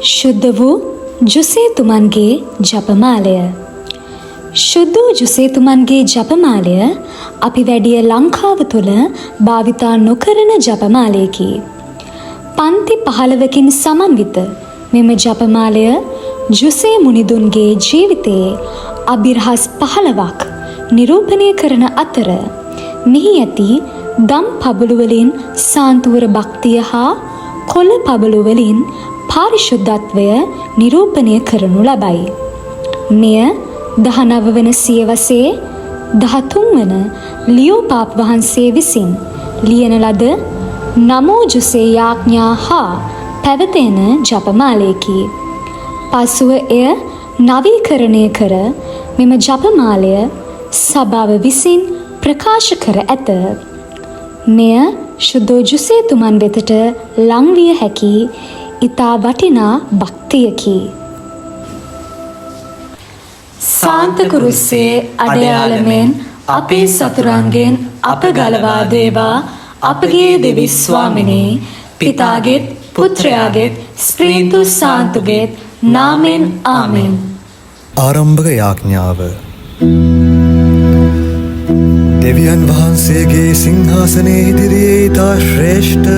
ශුද්ධ වූ ජුසේතුමන්ගේ ජපමාලය. ශුද්ධ වූ ජුසේතුමන්ගේ ජපමාලය අපි වැඩිය ලංකාව තුළ භාවිතා නොකරන ජපමාලයකි. පන්ති 15කින් සමන්විත මෙම ජපමාලය ජුසේ මුනිදුන්ගේ ජීවිතයේ අභිරහස් 15ක් නිරූපණය කරන අතර මෙහි ඇති දම් පබළු වලින් සාන්තුවර භක්තිය හා කොළ පබළු වලින් පාරිශුද්ධත්වය නිරූපණය කරනු ලබයි. මෙය 19 වන සියවසේ 13 වන ලියෝ පාප් වහන්සේ විසින් ලියන ලද නමෝ ජුසේ යාඥා හා පැවතෙන ජපමාලයකි. පසුව එය නවීකරණය කර මෙම ජපමාලය සභාව විසින් ප්‍රකාශ කර ඇත. මෙය ශුද්ධ ජුසේතුමන් වෙතට ලංවිය හැකි ඉතා වටිනා භක්තියකි. සාන්ත කුරුස්සේ අඩයාලමෙන් අපේ සතුරන්ගෙන් අප ගලවා දේවා අපගේ දෙවි ස්වාමිනේ පිතාගෙත් පුත්‍රයාගෙත් ස්ප්‍රීතු සාන්තුගෙත් නාමෙන් ආමෙන්. ආරම්භක යාඥාව. දෙවියන් වහන්සේගේ සිංහාසනයේ ඉදිරියේ ඉතා ශ්‍රේෂ්ඨ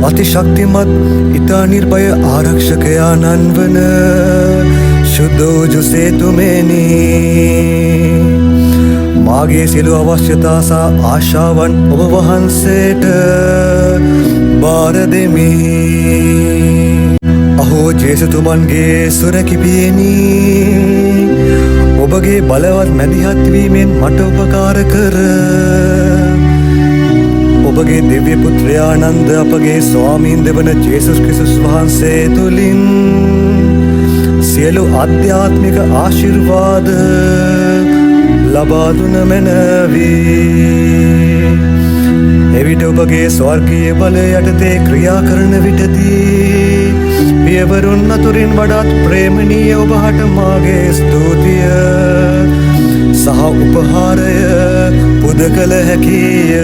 අතිශක්තිමත් ඉතා නිර්භය ආරක්ෂකයාණන් වන ශුද්ධ ජුසේතුමෙනි, මාගේ සියලු අවශ්‍යතා සහ ආශාවන් ඔබ වහන්සේට බාර දෙමි. අහෝ ජේසුතුමන්ගේ සුරැකිපියනි, ඔබගේ බලවත් මැදිහත් වීමෙන් මට උපකාර කර ඔබගේ දිව්‍ය පුත්‍රයානන්ද අපගේ ස්වාමීන් දෙවන ජේසුස් ක්‍රිස්තුස් වහන්සේ තුළින් සියලු ආධ්‍යාත්මික ආශිර්වාද ලබා දුන මැනවි. එවිට ඔබගේ ස්වර්ගීය බලය යටතේ ක්‍රියා කරන විටදී පියවරුන් අතුරින් වඩාත් ප්‍රේමණීය ඔබහට මාගේ ස්තුතිය සහ උපහාරය පුද කළ හැකිය.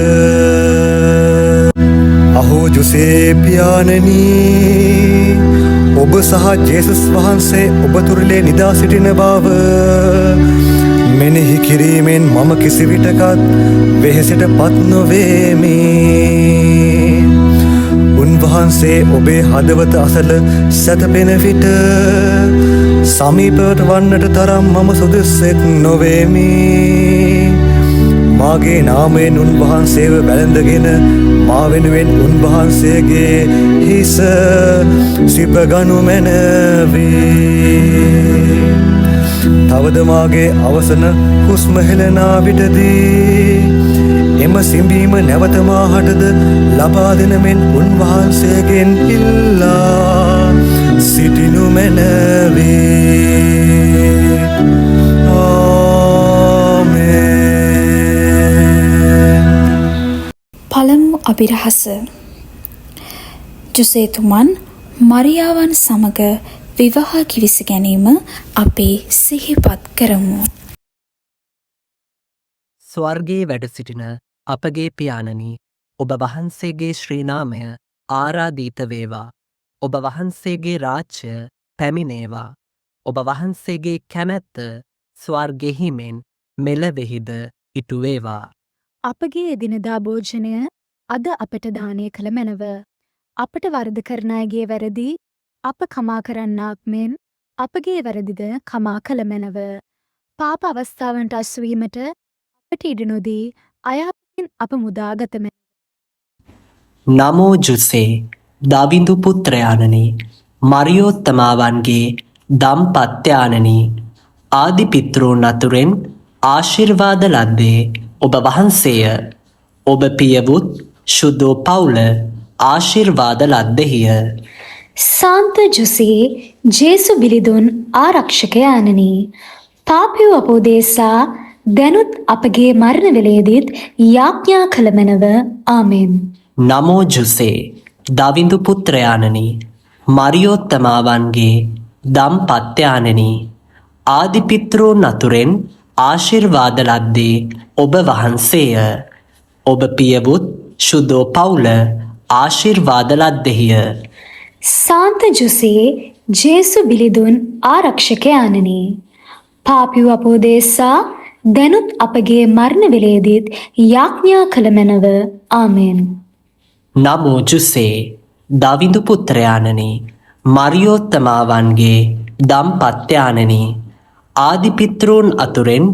අහෝ ජුසේ පියාණනි, ඔබ සහ ජේසුස් වහන්සේ ඔබ තුරුලේ නිදා සිටින බව මෙනෙහි කිරීමෙන් මම කිසිවිටකත් වෙහෙසට පත් නොවේමි. උන්වහන්සේ ඔබේ හදවත අසල සැතපෙන විට සමීපවට වන්නට තරම් මම සුදුස්සෙක් නොවේමි. මාගේ නාමයෙන් උන්වහන්සේව වැළඳගෙන මා වෙනුවෙන් උන්වහන්සේගේ හිස සිපගනු මැනවි. තවද මාගේ අවසන හුස්ම හෙළනා විටදී එම සිඹීම නැවත මාහටද ලබා දෙන මෙන් උන්වහන්සේගෙන් ඉල්ලා සිටිනු මැනවි. පළමු අභිරහස. ජුසේතුමන් මරියාවන් සමග විවාහ කිවිස ගැනීම අපි සිහිපත් කරමු. ස්වර්ගයේ වැඩ සිටින අපගේ පියාණනි, ඔබ වහන්සේගේ ශ්‍රී නාමය ආරාධිත වේවා. ඔබ වහන්සේගේ රාජ්‍ය පැමිණේවා. ඔබ වහන්සේගේ කැමැත්ත ස්වර්ගෙහි මෙන් මෙලොවෙහිද ඉටු වේවා. අපගේ එදිනෙදා භෝජනය අද අපට දානය කළ මැනව. අපට වරද කරන අයගේ වැරදි අප කමා කරන්නාක් මෙන් අපගේ වැරදිද කමා කළ මැනව. පාප අවස්ථාවන්ට අසුවීමට අපට ඉඩ නොදී අයහපතින් අප මුදාගත මැනව. නමෝ ජුසේ දවිඳු පුත්‍රයාණනි, මරියෝත්තමාවන්ගේ දම්පත්යාණනි, ආදි පිතෘන් අතුරෙන් ආශිර්වාද ලද්දේ ඔබ වහන්සේය. ඔබ පියවුත් ශුද්ධ පවුල ආශිර්වාද ලද්දෙහිය. සාන්ත ජුසේ ජේසු බිලිදුන් ආරක්ෂකයාණනි, පාපියෝ අපෝදේසා දැනුත් අපගේ මරණ වේලේදීත් යාඥා කළ මැනව. ආමෙන්. නමෝ ජුසේ දවිඳු පුත්‍රයාණනි, මරියෝත්තමාවන්ගේ දම්පත්යාණනි, ආදි පිතෘන් අතුරෙන් ආශිර්වාද ලද්දේ ඔබ වහන්සේය. ඔබ පියවුත් ශුද්ධ පවුල ආශිර්වාද ලද්දෙහිය. සාන්ත ජුසේ ජේසු බිලිදුන් ආරක්ෂකයාණනි, පාපිව අපෝදේසා දැනුත් අපගේ මරණ වේලේදීත් යාඥා කළ මැනව. ආමෙන්. නමෝ ජුසේ දවිඳු පුත්‍රයාණනි, මරියෝත්තමාවන්ගේ දම්පත්යාණනි, ආදිපිතෘන් අතුරෙන්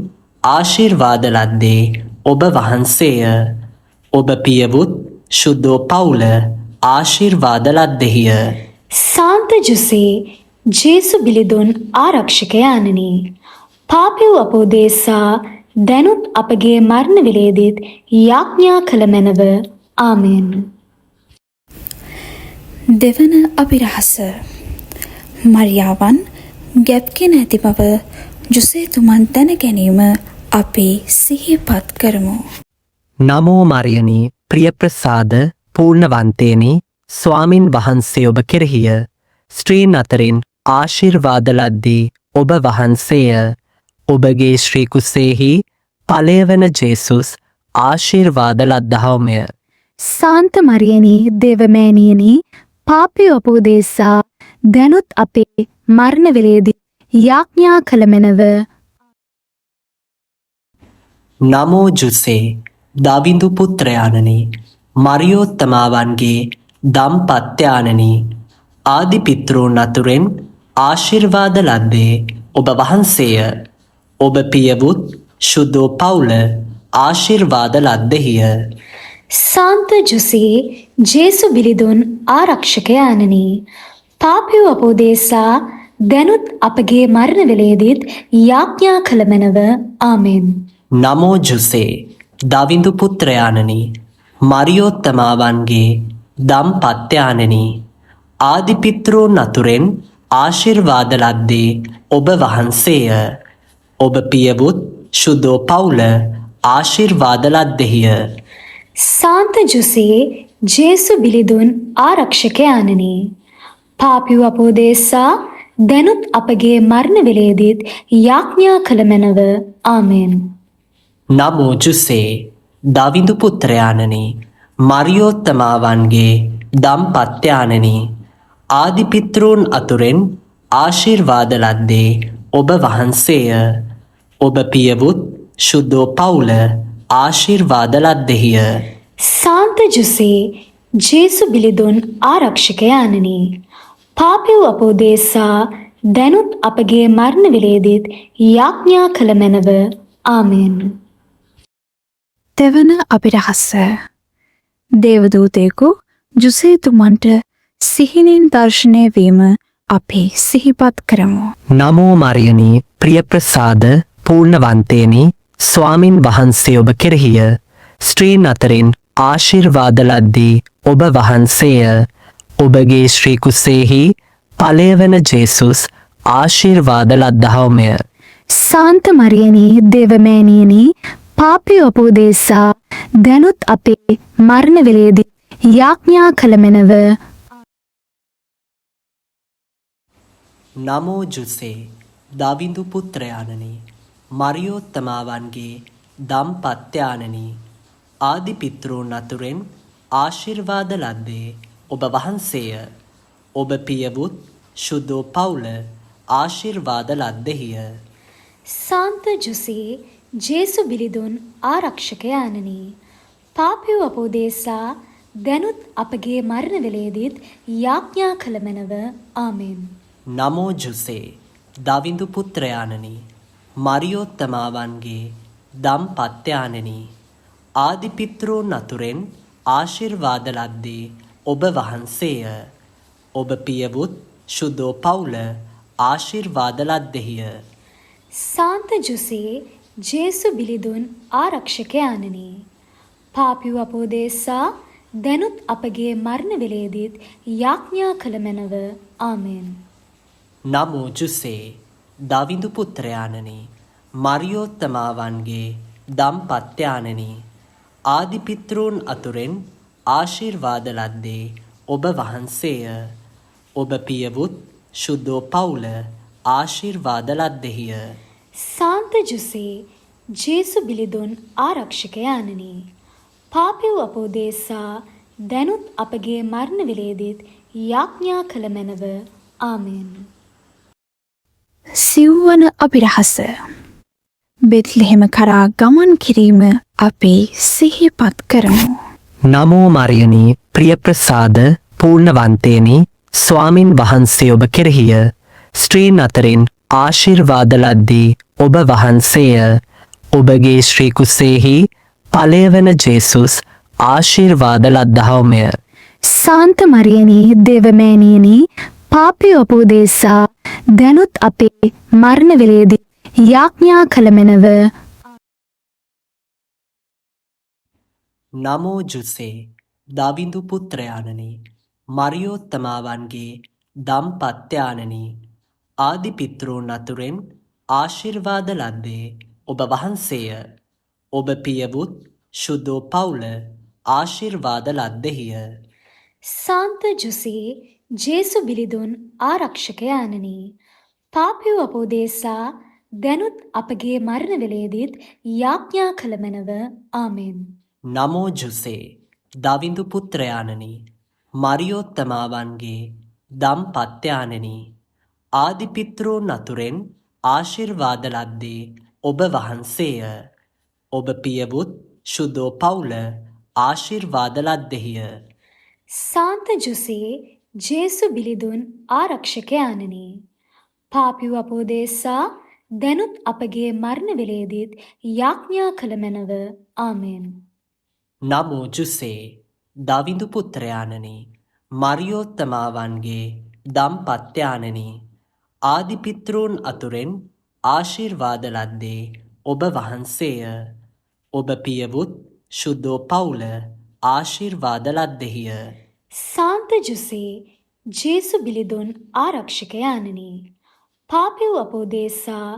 ආශිර්වාද ලද්දේ ඔබ වහන්සේය. ඔබ පියවුත් ශුද්ධෝ පවුල ආශිර්වාද ලද්දෙහිය. සාන්ත ජුසේ ජේසු බිලිදුන් ආරක්ෂකයාණනි, පාපිව අපෝදේසා දැනුත් අපගේ මරණ වේලේදීත් යාඥා කළ මැනව. ආමෙන්. දෙවන අභිරහස. මරියාවන් ගැබ්ගෙන ඇති බව ජුසේතුමන් දැන ගැනීම අපි සිහිපත් කරමු. නමෝ මරියනි, ප්‍රියප්‍රසාද පූර්ණවන්තේනි, ස්වාමින් වහන්සේ ඔබ කෙරෙහිය. ස්ත්‍රීන් අතරින් ආශිර්වාද ලද්දී ඔබ වහන්සේය. ඔබගේ ශ්‍රී කුසේහි ඵලය වන ජේසුස් ආශිර්වාද ලද්දහවමය. සාන්ත මරියනි දේවමෑණියනි, පාපිව අපෝදේසා දැනුත් අපේ මරණ වේලේදී යාඥා කළ මැනව. නමෝ ජුසේ දවිඳු පුත්‍රයාණනි, මරියෝත්තමාවන්ගේ දම්පත්යාණනි, ආදිපිතෘන් අතුරෙන් ආශිර්වාද ලද්දේ ඔබ වහන්සේය. ඔබ පියවුත් ශුද්ධෝ පවුල ආශිර්වාද ලද්දෙහිය. සාන්ත ජුසේ ජේසු බිලිදුන් ආරක්ෂකයාණනි, පාපිව අපෝදේසා දැනුත් අපගේ මරණ වේලේදීත් යාඥා කළ මැනව. ආමෙන්. නමෝ ජුසේ දවිඳු පුත්‍රයාණනි, මරියෝත්තමාවන්ගේ දම්පත්යාණනි, ආදිපිතෘන් අතුරෙන් ආශිර්වාද ලද්දේ ඔබ වහන්සේය. ඔබ පියවුත් ශුද්ධෝ පවුල ආශිර්වාද ලද්දෙහිය. සාන්ත ජුසේ ජේසු බිලිදුන් ආරක්ෂකයාණනි, පාපිව අපෝදේසා දැනුත් අපගේ මරණ වේලේදීත් යාඥා කළ මැනව. ආමෙන්. නමෝ ජුසේ දවිඳු පුත්‍රයාණනි, මරියෝත්තමාවන්ගේ දම්පත්යාණනි, ආදිපිතෘන් අතුරෙන් ආශිර්වාද ලද්දේ ඔබ වහන්සේය. ඔබ පියවුත් ශුද්ධෝ පවුල ආශිර්වාද ලද්දෙහිය. සාන්ත ජුසේ ජේසු බිලිදුන් ආරක්ෂකයාණනි, පාපිව අපෝදේසා දැනුත් අපගේ මරණ වේලේදීත් යාඥා කළ මැනව. ආමෙන්. දෙවන අභිරහස. දේවදූතයෙකු ජුසේතුමන්ට සිහිනෙන් දර්ශනය වීම අපි සිහිපත් කරමු. නමෝ මරියනි, ප්‍රියප්‍රසාද පූර්ණවන්තේනි, ස්වාමින් වහන්සේ ඔබ කෙරෙහිය. ස්ත්‍රීන් අතරින් ආශිර්වාද ලද්දී ඔබ වහන්සේය. ඔබගේ ශ්‍රී කුසේහි ඵලය වන ජේසුස් ආශිර්වාද ලද්දහවමය. සාන්ත මරියනි දේවමෑණියනි, පාපිව අපෝදේසා දැනුත් අපේ මරණ වේලේදී යාඥා කළ මැනව. නමෝ ජුසේ දවිඳු පුත්‍රයාණනි, මරියෝත්තමාවන්ගේ දම්පත්යාණනි, ආදිපිතෘන් අතුරෙන් ආශිර්වාද ලද්දේ ඔබ වහන්සේය. ඔබ පියවුත් ශුද්ධෝ පවුල ආශිර්වාද ලද්දෙහිය. සාන්ත ජුසේ ජේසු බිලිදුන් ආරක්ෂකයාණනි, පාපිව අපෝදේසා දැනුත් අපගේ මරණ වේලේදීත් යාඥා කළ මැනව. ආමෙන්. නමෝ ජුසේ දවිඳු පුත්‍රයාණනි, මරියෝත්තමාවන්ගේ දම්පත්යාණනි, ආදිපිතෘන් අතුරෙන් ආශිර්වාද ලද්දේ ඔබ වහන්සේය. ඔබ පියවුත් ශුද්ධෝ පවුල ආශිර්වාද ලද්දෙහිය. සාන්ත ජුසේ ජේසු බිලිදුන් ආරක්ෂකයාණනි, පාපිව අපෝදේසා දැනුත් අපගේ මරණ වේලේදීත් යාඥා කළ මැනව. ආමෙන්. නමෝ ජුසේ දවිඳු පුත්‍රයාණනි, මරියෝත්තමාවන්ගේ දම්පත්යාණනි, ආදිපිතෘන් අතුරෙන් ආශිර්වාද ලද්දේ ඔබ වහන්සේය. ඔබ පියවුත් ශුද්ධෝ පවුල ආශිර්වාද ලද්දෙහිය. සාන්ත ජුසේ ජේසු බිලිදුන් ආරක්ෂකයාණනි, පාපිව අපෝදේසා දැනුත් අපගේ මරණ වේලේදීත් යාඥා කළ මැනව. ආමෙන්. සිව්වන අභිරහස. බෙත්ලෙහෙම කරා ගමන් කිරීම අපි සිහිපත් කරමු. නමෝ මරියනී ප්‍රියප්‍රසාද පූර්ණවන්තේනි ස්වාමින් වහන්සේ ඔබ කෙරෙහිය. ස්ත්‍රීන් අතරින් ආශිර්වාද ලද්දී ඔබ වහන්සේය. ඔබගේ ශ්‍රී කුසෙහි ඵලය වන ජේසුස් ආශිර්වාද ලද්දහවමය. සාන්ත මරියනී දේවමෑණියනි පාපී උපදේශා දැනුත් අපේ මරණ වේලේදී යාඥා කළ මැනව. නමෝ ජුසේ දවිඳු පුත්‍රයාණනි මරියෝත්තමාවන්ගේ දම්පත්‍යාණනි ආදි පිතෘන් අතුරෙන් ආශිර්වාද ලද්දේ ඔබ වහන්සේය. ඔබ පියවුත් ශුද්ධෝ පවුල ආශිර්වාද ලද්දෙහිය. සාන්ත ජුසේ ජේසු බිලිදුන් ආරක්ෂකයාණනි පාපී උපදේශා දැනුත් අපගේ මරණ වේලේදීත් යාඥා කළ මැනව. ආමෙන්. නමෝ ජුසේ දවිඳු පුත්‍රයාණනි මරියෝත්තමාවන්ගේ දම්පත්‍යාණනි ආදි පිතෘන් අතුරෙන් ආශිර්වාද ලද්දේ ඔබ වහන්සේය. ඔබ පියවුත් ශුද්ධෝ පවුල ආශිර්වාද ලද්දෙහිය. සාන්ත ජුසේ ජේසු බිලිදුන් ආරක්ෂකයාණනි පාපී උපදේශා දැනුත් අපගේ මරණ වේලේදීත් යාඥා කළ මැනව. ආමෙන්. නමෝ ජුසේ දවිඳු පුත්‍රයාණනි මරියෝත්තමාවන්ගේ දම්පත්‍යාණනි ආදි පිතෘන් අතුරෙන් ආශිර්වාද ලද්දේ ඔබ වහන්සේය. ඔබ පියවුත් ශුද්ධෝ පවුල ආශිර්වාද ලද්දෙහිය. සාන්ත ජුසේ ජේසු බිලිදුන් ආරක්ෂකයාණනි පාපී උපදේශා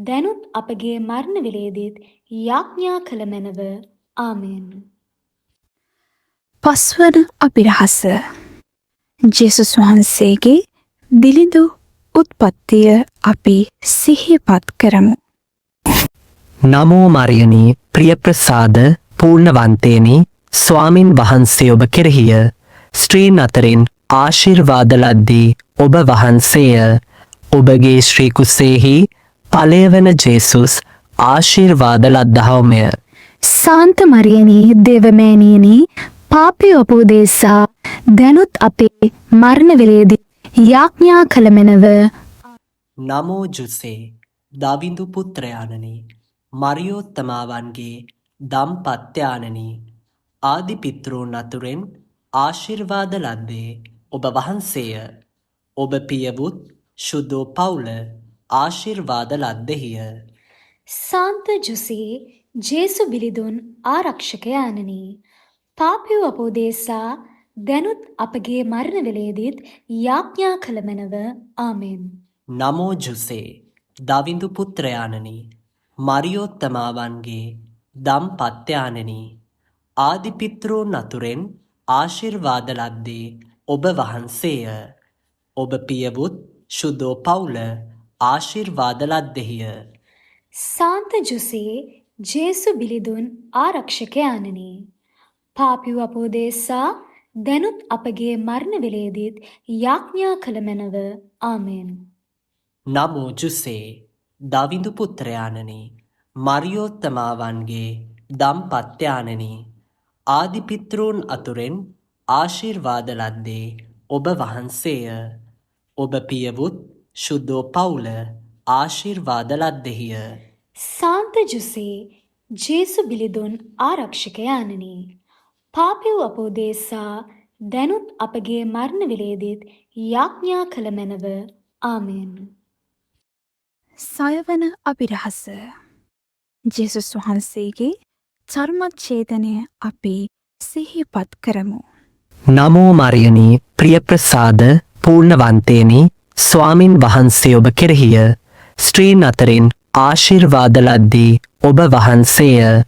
දැනුත් අපගේ මරණ වේලේදීත් යාඥා කළ මැනව. ආමෙන්. පස්වන අභිරහස. ජේසුස් වහන්සේගේ දිලිඳු උත්පත්තිය අපි සිහිපත් කරමු. නමෝ මරියනී ප්‍රියප්‍රසාද පූර්ණවන්තේනි ස්වාමින් වහන්සේ ඔබ කෙරෙහිය. ස්ත්‍රීන් අතරින් ආශිර්වාද ලද්දී ඔබ වහන්සේය. ඔබගේ ශ්‍රී කුසෙහි ඵලය වන ජේසුස් ආශිර්වාද ලද්දහවමය. සාන්ත මරියනී දේවමෑණියනි පාපී උපදේශා දැනුත් අපේ මරණ වේලේදී යාඥා කළ මැනව. නමෝ ජුසේ දවිඳු පුත්‍රයාණනි මරියෝත්තමාවන්ගේ දම්පත්‍යාණනි ආදි පිතෘන් අතුරෙන් ආශිර්වාද ලද්දේ ඔබ වහන්සේය. ඔබ පියවුත් ශුද්ධෝ පවුල ආශිර්වාද ලද්දෙහිය. සාන්ත ජුසේ ජේසු බිලිදුන් ආරක්ෂකයාණනි පාපී උපදේශා දැනුත් අපගේ මරණ වේලේදීත් යාඥා කළ මැනව. ආමෙන්. නමෝ ජුසේ දවිඳු පුත්‍රයාණනි මරියෝත්තමාවන්ගේ දම්පත්‍යාණනි ආදි පිතෘන් අතුරෙන් ආශිර්වාද ලද්දේ ඔබ වහන්සේය. ඔබ පියවුත් ශුද්ධෝ පවුල ආශිර්වාද ලද්දෙහිය. සාන්ත ජුසේ ජේසු බිලිදුන් ආරක්ෂකයාණනි පාපී උපදේශා දැනුත් අපගේ මරණ වේලේදීත් යාඥා කළ මැනව. ආමෙන්. නමෝ ජුසේ දවිඳු පුත්‍රයාණනි මරියෝත්තමාවන්ගේ දම්පත්‍යාණනි ආදි පිතෘන් අතුරෙන් ආශිර්වාද ලද්දේ ඔබ වහන්සේය. ඔබ පියවුත් ශුද්ධෝ පවුල ආශිර්වාද ලද්දෙහිය. සාන්ත ජුසේ ජේසු බිලිදුන් ආරක්ෂකයාණනි පාපී උපදේශා දැනුත් අපගේ මරණ වේලේදීත් යාඥා කළ මැනව. ආමෙන්. සයවන අභිරහස. ජේසුස් වහන්සේගේ චර්මච්ඡේදනය අපි සිහිපත් කරමු. නමෝ මරියනී ප්‍රියප්‍රසාද පූර්ණවන්තේනි ස්වාමින් වහන්සේ ඔබ කෙරෙහිය. ස්ත්‍රීන් අතරින් ආශිර්වාද ලද්දී ඔබ වහන්සේය.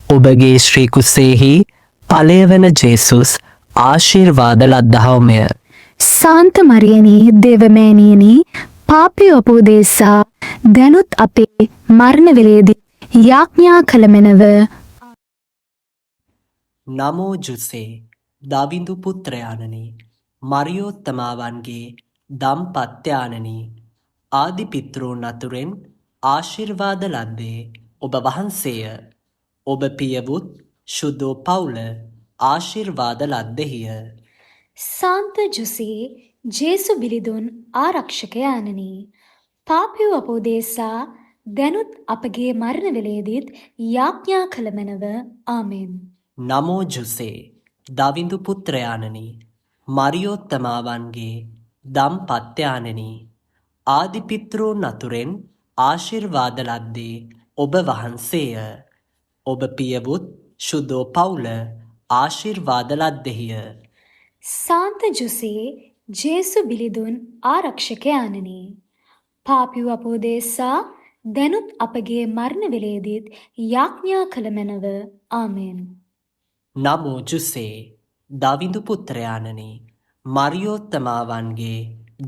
ඔබගේ ශ්‍රී කුසෙහි ඵලය වන ජේසුස් ආශිර්වාද ලද්දහවමය. සාන්ත මරියනී දේවමෑණියනි පාපී උපදේශා දැනුත් අපේ මරණ වේලේදී යාඥා කළ මැනව. නමෝ ජුසේ දවිඳු පුත්‍රයාණනි මරියෝත්තමාවන්ගේ දම්පත්‍යානනි ආදි පිතෘන් අතුරෙන් ආශිර්වාද ලද්දේ ඔබ වහන්සේය. ඔබ පියවුත් ශුද්ධෝ පවුල ආශිර්වාද ලද්දෙහිය. සාන්ත ජුසේ ජේසු බිලිඳුන් ආරක්ෂකයාණනි, පාපියු අපෝදේසා දැනුත් අපගේ මරණ වේලේදීත් යාඥා කළ මැනව. ආමෙන්. නමෝ ජුසේ දවිඳු පුත්‍රයාණනි මරියෝත්තමාවන්ගේ දම්පත්‍යානනි ආදි පිතෘන් අතුරෙන් ආශිර්වාද ලද්දේ ඔබ වහන්සේය. ඔබ පියවුත් ශුද්ධෝ පවුල ආශිර්වාද ලද්දෙහිය. සාන්ත ජුසේ ජේසු බිලිඳුන් ආරක්ෂකයාණනි, පාපියු අපෝදේසා දැනුත් අපගේ මරණ වේලේදීත් යාඥා කළ මැනව. ආමෙන්. නමෝ ජුසේ දවිඳු පුත්‍රයාණනි මරියෝත්තමාවන්ගේ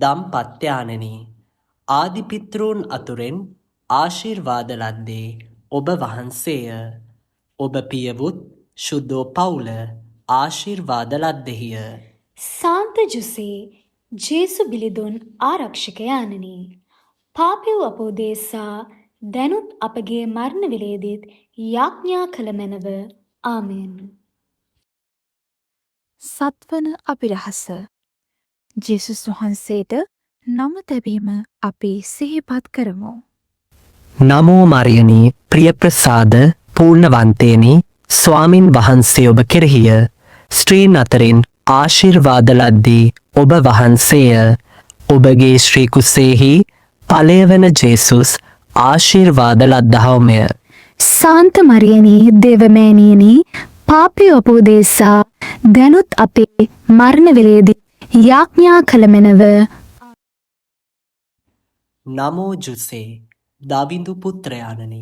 දම්පත්‍යානනි ආදි පිතෘන් අතුරෙන් ආශිර්වාද ලද්දේ ඔබ වහන්සේය. ඔබ පියවුත් ශුද්ධෝ පවුල ආශිර්වාද ලද්දෙහිය. සාන්ත ජුසේ ජේසු බිලිඳුන් ආරක්ෂකයාණනි, පාපියු අපෝදේසා දැනුත් අපගේ මරණ වේලේදීත් යාඥා කළ මැනව. ආමෙන්. සත්වන අභිරහස ජේසුස් වහන්සේට නම තැබීම අපි සිහිපත් කරමු. නමෝ මරියනි ප්‍රියප්‍රසාද පූර්ණවන්තේනි ස්වාමින් වහන්සේ ඔබ කෙරෙහිය. ස්ත්‍රීන් අතරින් ආශිර්වාද ලද්දී ඔබ වහන්සේය. ඔබගේ ශ්‍රී කුසේහි ඵලය වන ජේසුස් ආශිර්වාද ලද්දහවමය. සාන්ත මරියනී දේවමෑණියනි, පාපියු අපෝදේසා දැනුත් අපේ මරණ වේලේදී යාඥා කළ මැනව. නමෝ ජුසේ දවිඳු පුත්‍රයාණනි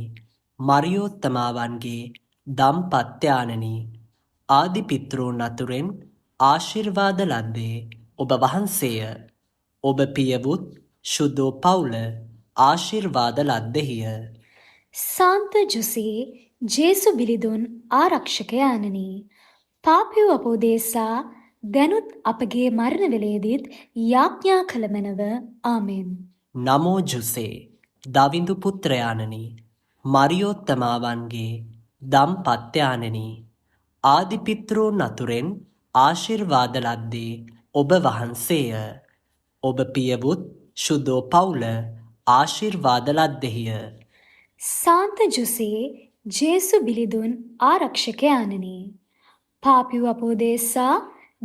මරියෝත්තමාවන්ගේ දම්පත්‍යානනි ආදි පිතෘන් අතුරෙන් ආශිර්වාද ලද්දේ ඔබ වහන්සේය. ඔබ පියවුත් ශුද්ධෝ පවුල ආශිර්වාද ලද්දෙහිය. සාන්ත ජුසේ ජේසු බිලිඳුන් ආරක්ෂකයාණනි, පාපියු අපෝදේසා දැනුත් අපගේ මරණ වේලේදීත් යාඥා කළ මැනව. ආමෙන්. නමෝ ජුසේ දවිඳු පුත්‍රයාණනි මරියෝත්තමාවන්ගේ දම්පත්‍යානනි ආදි පිතෘන් අතුරෙන් ආශිර්වාද ලද්දේ ඔබ වහන්සේය. ඔබ පියවුත් ශුද්ධෝ පවුල ආශිර්වාද ලද්දෙහිය. සාන්ත ජුසේ ජේසු බිලිඳුන් ආරක්ෂකයාණනි, පාපියු අපෝදේසා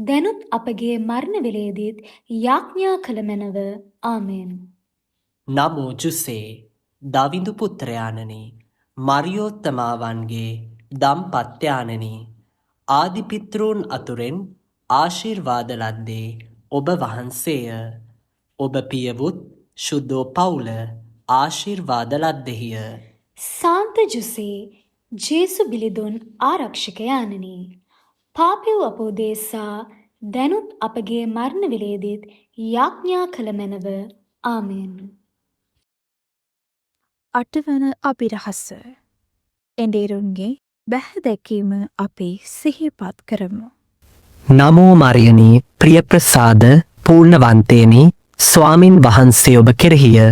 දැනුත් අපගේ මරණ වේලේදීත් යාඥා කළ මැනව. ආමෙන්. නමෝ ජුසේ දවිඳු පුත්‍රයාණනි මරියෝත්තමාවන්ගේ දම්පත්‍යානනි ආදි පිතෘන් අතුරෙන් ආශිර්වාද ලද්දේ ඔබ වහන්සේය. ඔබ පියවුත් ශුද්ධෝ පවුල ආශිර්වාද ලද්දෙහිය. සාන්ත ජුසේ ජේසු බිලිඳුන් ආරක්ෂකයාණනි, පාපියු අපෝදේසා දැනුත් අපගේ මරණ වේලේදීත් යාඥා කළ මැනව. ආමෙන්. අටවන අභිරහස එඬේරුන්ගේ බැහැදැකීම අපි සිහිපත් කරමු. නමෝ මරියනි ප්‍රියප්‍රසාද පූර්ණවන්තේනි ස්වාමින් වහන්සේ ඔබ කෙරෙහිය.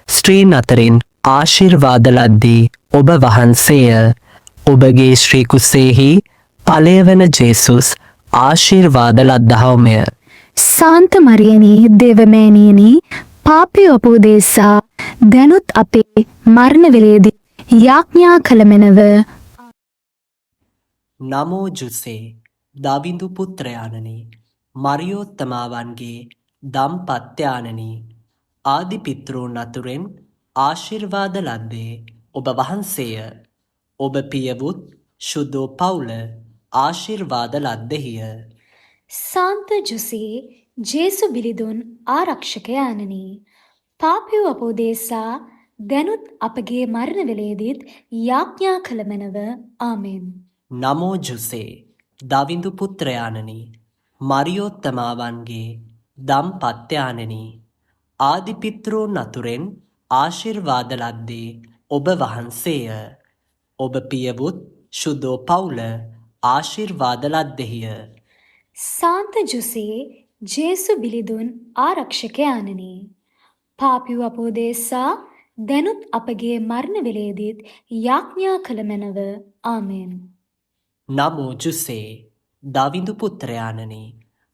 ස්ත්‍රීන් අතරින් ආශිර්වාද ලද්දී ඔබ වහන්සේය. ඔබගේ ශ්‍රී කුසේහි ඵලය වන ජේසුස් ආශිර්වාද ලද්දහවමය. සාන්ත මරියනී දේවමෑණියනි, පාපියු අපෝදේසා දැනුත් අපේ මරණ වේලේදී යාඥා කළ මැනව. නමෝ ජුසේ දවිඳු පුත්‍රයාණනි මරියෝත්තමාවන්ගේ දම්පත්‍යානනි ආදි පිතෘන් අතුරෙන් ආශිර්වාද ලද්දේ ඔබ වහන්සේය. ඔබ පියවුත් ශුද්ධෝ පවුල ආශිර්වාද ලද්දෙහිය. සාන්ත ජුසේ ජේසු බිලිඳුන් ආරක්ෂකයාණනි, පාපියු අපෝදේසා දැනුත් අපගේ මරණ වේලේදීත් යාඥා කළ මැනව. ආමෙන්. නමෝ ජුසේ දවිඳු පුත්‍රයාණනි මරියෝත්තමාවන්ගේ දම්පත්‍යානනි ආදි පිතෘන් අතුරෙන් ආශිර්වාද ලද්දේ ඔබ වහන්සේය. ඔබ පියවුත් ශුද්ධෝ පවුල ආශිර්වාද ලද්දෙහිය. සාන්ත ජුසේ ජේසු බිලිඳුන් ආරක්ෂකයාණනි, පාපිව අපෝදේසා දැනුත් අපගේ මරණ වේලේදීත් යාඥා කළ මැනව. ආමෙන්. නමෝ ජුසේ දවිඳු පුත්‍රයාණනි,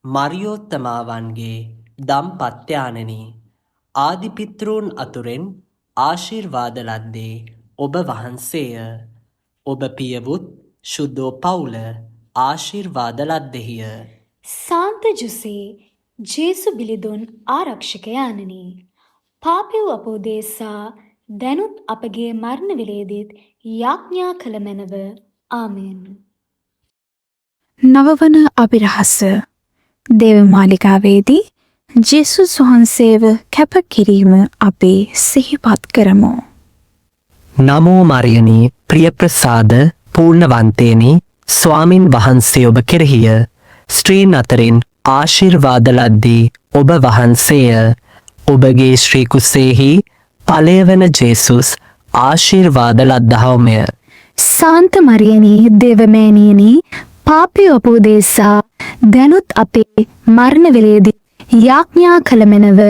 මරියෝත්තමාවන්ගේ දම්පත්යාණනි, ආදිපිතෘන් අතුරෙන් ආශිර්වාද ලද්දේ ඔබ වහන්සේය. ඔබ පියවුත් ශුද්ධෝ පවුල ආශිර්වාද ලද්දෙහිය. සාන්ත ජුසේ ජේසු බිලිඳුන් ආරක්ෂකයාණනි, පාපිව අපෝදේසා දැනුත් අපගේ මරණ වේලේදීත් යාඥා කළ මැනව. ආමෙන්. නවවන අභිරහස දේවමාලිකාවේදී ජෙසුස් වහන්සේව කැප කිරීම අපි සිහිපත් කරමු. නමෝ මරියනි ප්‍රියප්‍රසාද පූර්ණවන්තේනි, ස්වාමින් වහන්සේ ඔබ කෙරෙහිය. ස්ත්‍රීන් අතරින් ආශිර්වාද ලද්දී ඔබ වහන්සේය. ඔබගේ ශ්‍රී කුසේහි ඵලය වන ජේසුස් ආශිර්වාද ලද්දහවමය. සාන්ත මරියනී දේවමෑණියනි, පාපී අපෝදේසා දැනුත් අපේ මරණ වේලේදී යාඥා කළ මැනව.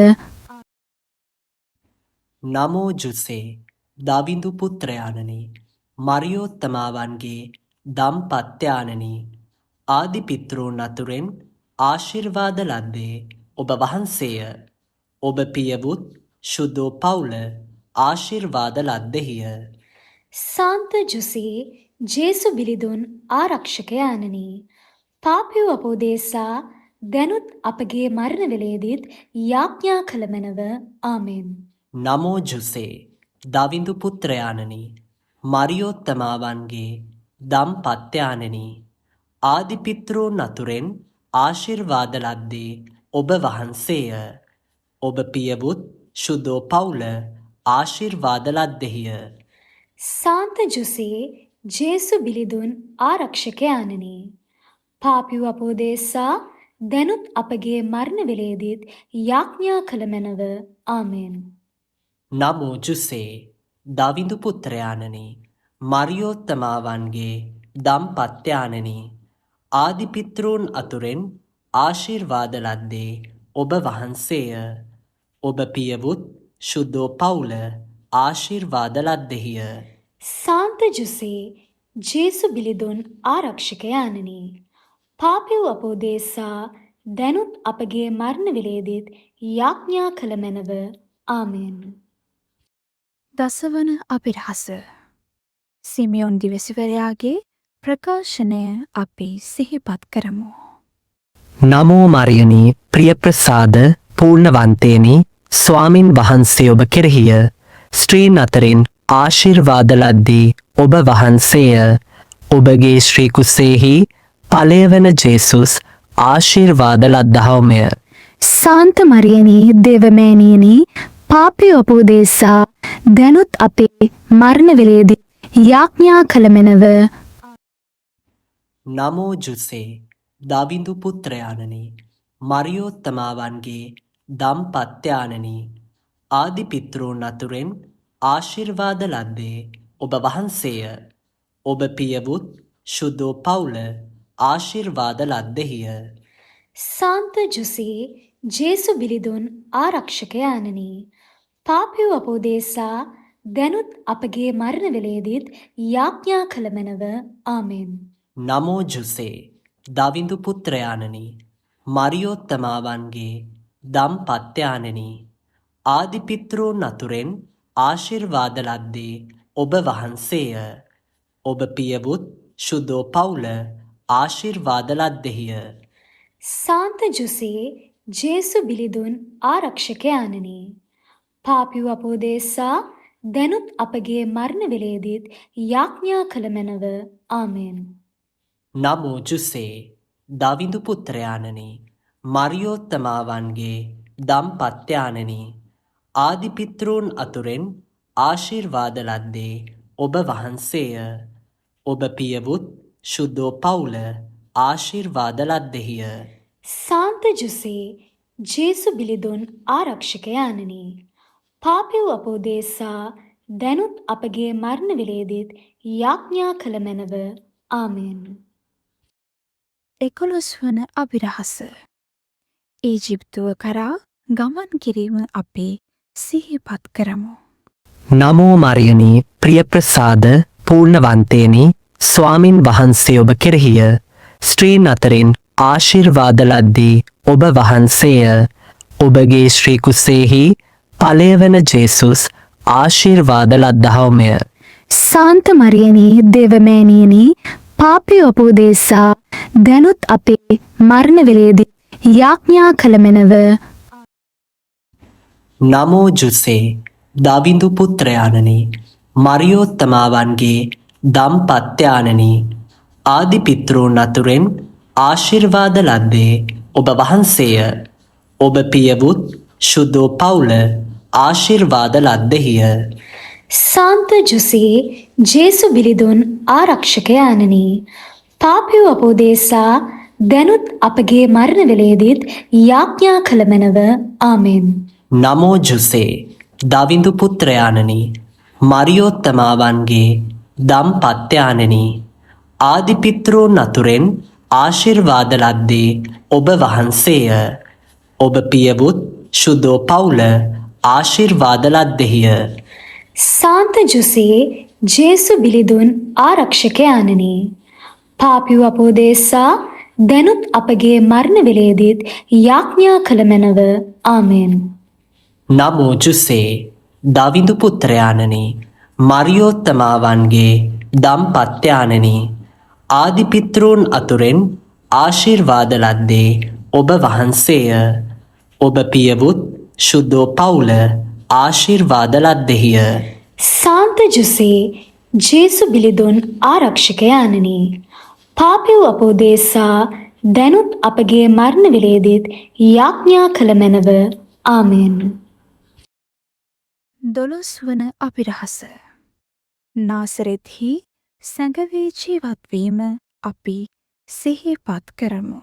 නමෝ ජුසේ දවිඳු පුත්‍රයාණනි, මරියෝත්තමාවන්ගේ දම්පත්යාණනි, ආදිපිතෘන් අතුරෙන් ආශිර්වාද ලද්දේ ඔබ වහන්සේය. ඔබ පියවුත් ශුද්ධෝ පවුල ආශිර්වාද ලද්දෙහිය. සාන්ත ජුසේ ජේසු බිලිඳුන් ආරක්ෂකයාණනි, පාපිව අපෝදේසා දැනුත් අපගේ මරණ වේලේදීත් යාඥා කළ මැනව. ආමෙන්. නමෝ ජුසේ දවිඳු පුත්‍රයාණනි, මරියෝත්තමාවන්ගේ දම්පත්යාණනි, ආදිපිතෘන් අතුරෙන් ආශිර්වාද ලද්දේ ඔබ වහන්සේය. ඔබ පියවුත් ශුද්ධෝ පවුල ආශිර්වාද ලද්දෙහිය. සාන්ත ජුසේ ජේසු බිලිඳුන් ආරක්ෂකයාණනි, පාපිව අපෝදේසා දැනුත් අපගේ මරණ වේලේදීත් යාඥා කළ මැනව. ආමෙන්. නමෝ ජුසේ දවිඳු පුත්‍රයාණනි, මරියෝත්තමාවන්ගේ දම්පත්යාණනි, ආදිපිතෘන් අතුරෙන් ආශිර්වාද ලද්දේ ඔබ වහන්සේය. ඔබ පියවුත් ශුද්ධෝ පවුල ආශිර්වාද ලද්දෙහිය. සාන්ත ජුසේ ජේසු බිලිඳුන් ආරක්ෂකයාණනි, පාපිව අපෝදේසා දැනුත් අපගේ මරණ වේලේදීත් යාඥා කළ මැනව. ආමෙන්. දසවන අභිරහස සිමියොන් දිවසිවරයාගේ ප්‍රකාශනය අපි සිහිපත් කරමු. නමෝ මරියනි ප්‍රියප්‍රසාද පූර්ණවන්තේනි, ස්වාමින් වහන්සේ ඔබ කෙරෙහිය. ස්ත්‍රීන් අතරින් ආශිර්වාද ලද්දී ඔබ වහන්සේය. ඔබගේ ශ්‍රී කුසේහි ඵලය වන ජේසුස් ආශිර්වාද ලද්දහවමය. සාන්ත මරියනී දේවමෑණියනි, පාපී අපෝදේසා දැනුත් අපේ මරණ වේලේදී යාඥා කළ මැනව. නමෝ ජුසේ දවිඳු පුත්‍රයාණනි, මරියෝත්තමාවන්ගේ දම්පත්යාණනි, ආදිපිතෘන් අතුරෙන් ආශිර්වාද ලද්දේ ඔබ වහන්සේය. ඔබ පියවුත් ශුද්ධෝ පවුල ආශිර්වාද ලද්දෙහිය. සාන්ත ජුසේ ජේසු බිලිඳුන් ආරක්ෂකයාණනි, පාපිව අපෝදේසා දැනුත් අපගේ මරණ වේලේදීත් යාඥා කළ මැනව. ආමෙන්. නමෝ ජුසේ දවිඳු පුත්‍රයාණනි, මරියෝත්තමාවන්ගේ දම්පත්යාණනි, ආදිපිතෘන් අතුරෙන් ආශිර්වාද ලද්දේ ඔබ වහන්සේය. ඔබ පියවුත් ශුද්ධෝ පවුල ආශිර්වාද ලද්දෙහිය. සාන්ත ජුසේ ජේසු බිලිඳුන් ආරක්ෂකයාණනි, පාපිව අපෝදේසා දැනුත් අපගේ මරණ වේලේදීත් යාඥා කළ මැනව. ආමෙන්. නමෝ ජුසේ දවිඳු පුත්‍රයාණනි, මරියෝත්තමාවන්ගේ දම්පත්යාණනි, ආදිපිතෘන් අතුරෙන් ආශිර්වාද ලද්දේ ඔබ වහන්සේය. ඔබ පියවුත් ශුද්ධෝ පවුල ආශිර්වාද ලද්දෙහිය. සාන්ත ජුසේ ජේසු බිලිඳුන් ආරක්ෂකයාණනි, පාපිව අපෝදේසා දැනුත් අපගේ මරණ වේලේදීත් යාඥා කළ මැනව. ආමෙන්. 11 වන අභිරහස ඊජිප්තුව කරා ගමන් කිරීම අපි සිහිපත් කරමු. නමෝ මරියනී ප්‍රියප්‍රසාද පූර්ණවන්තේනි ස්වාමින් වහන්සේ ඔබ කෙරෙහිය. ස්ත්‍රීන් අතරින් ආශිර්වාද ලද්දී ඔබ වහන්සේය. ඔබගේ ශ්‍රී කුසෙහි ඵලය වන ජේසුස් ආශිර්වාද ලද්දහවමය. සාන්ත මරියනී දේවමෑණියනි පාපී උපදේශා දැනුත් අපේ මරණ වේලේදී යාඥා කළ මැනව. නමෝ ජුසේ දවිඳු පුත්‍රයාණනි මරියෝත්තමාවන්ගේ දම්පත්‍යාණනි ආදි පිතෘන් අතුරෙන් ආශිර්වාද ලද්දේ ඔබ වහන්සේය. ඔබ පියවුත් ශුද්ධෝ පවුල ආශිර්වාද ලද්දෙහිය. සාන්ත ජුසේ ජේසු බිලිදුන් ආරක්ෂකයාණනි පාපී උපදේශා දැනුත් අපගේ මරණ වේලේදීත් යාඥා කළ මැනව. ආමෙන්. නමෝ ජුසේ දවිඳු පුත්‍රයාණනි මරියෝත්තමාවන්ගේ දම්පත්‍යාණනි ආදි පිතෘන් අතුරෙන් ආශිර්වාද ලද්දේ ඔබ වහන්සේය. ඔබ පියවුත් ශුද්ධෝ පවුල ආශිර්වාද ලද්දෙහිය. සාන්ත ජුසේ ජේසු බිලිදුන් ආරක්ෂකයාණනි පාපී උපදේශා දැනුත් අපගේ මරණ වේලේදීත් යාඥා කළ මැනව. ආමෙන්. නමෝ ජුසේ දවිඳු පුත්‍රයාණනි මරියෝත්තමාවන්ගේ දම්පත්‍යාණනි ආදි පිතෘන් අතුරෙන් ආශිර්වාද ලද්දේ ඔබ වහන්සේය. ඔබ පියවුත් ශුද්ධෝ පවුල ආශිර්වාද ලද්දෙහිය. සාන්ත ජුසේ ජේසු බිලිදුන් ආරක්ෂකයාණනි පාපී උපදේශා දැනුත් අපගේ මරණ වේලේදීත් යාඥා කළ මැනව. ආමෙන්. 12 වන අභිරහස. නාසරෙත්හි සැඟවී ජීවත්වීම අපි සිහිපත් කරමු.